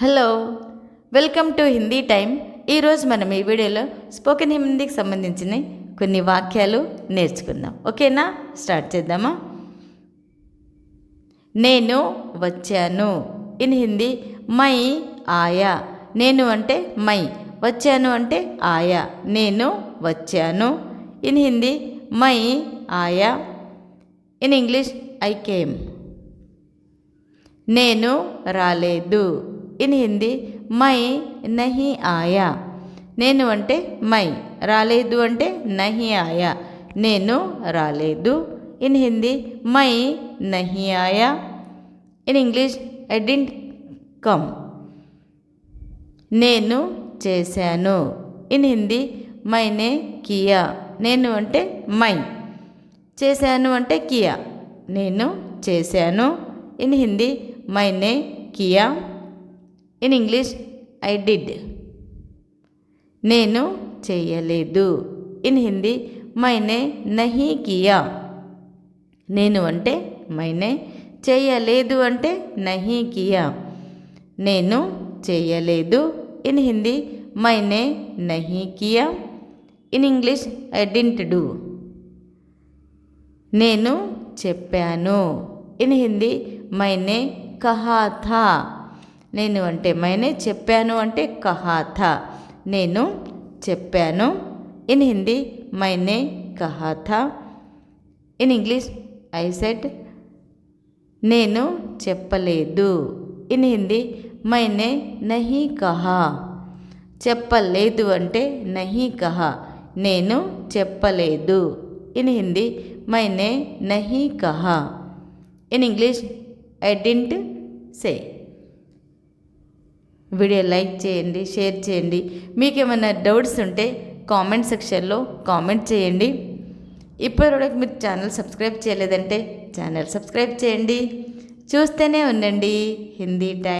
Hello, welcome to Hindi time. ఈరోజు మనం ఈ వీడియోలో స్పోకెన్ హిందీకి సంబంధించిన కొన్ని వాక్యాలు నేర్చుకుందాం. ఓకేనా? స్టార్ట్ చేద్దామా? నేను వచ్చాను. ఇన్ హిందీ మై ఆయా. నేను అంటే మై, వచ్చాను అంటే ఆయా. నేను వచ్చాను. ఇన్ హిందీ మై ఆయా. In English I came. నేను రాలేదు. ఇన్ హిందీ మై నహీ ఆయా. నేను అంటే మై, రాలేదు అంటే నహీ ఆయా. నేను రాలేదు. ఇన్ హిందీ మై నహీ ఆయా. In English I didn't come. నేను చేశాను. In Hindi Maine Kia. నేను అంటే మై, చేశాను అంటే కియా. నేను చేశాను. In Hindi Maine Kia. In English I did. నేను చేయలేదు. ఇన్ హిందీ మైనే నహీ కియా. నేను అంటే మైనే, చేయలేదు అంటే నహీ కియా. నేను చేయలేదు. ఇన్ హిందీ మైనే నహీ కియా. In English I didn't do. నేను చెప్పాను. ఇన్ హిందీ మైనే కహా థా. నేను అంటే మైనే, చెప్పాను అంటే కహా థా. నేను చెప్పాను. ఇన్ హిందీ మైనే కహా థా. In English I said. నేను చెప్పలేదు. ఇన్ హిందీ మైనే నహీ కహా. చెప్పలేదు అంటే నహీ కహా. నేను చెప్పలేదు. ఇన్ హిందీ మైనే నహీ కహా. In English I didn't say. Video like చేయండి, షేర్ చేయండి. మీకు ఏమైనా డౌట్స్ ఉంటే కామెంట్ సెక్షన్లో కామెంట్ చేయండి. ఇప్పటివరకు మీరు ఛానల్ సబ్స్క్రైబ్ చేయలేదంటే ఛానల్ సబ్స్క్రైబ్ చేయండి. చూస్తూనే ఉండండి హిందీ టైం.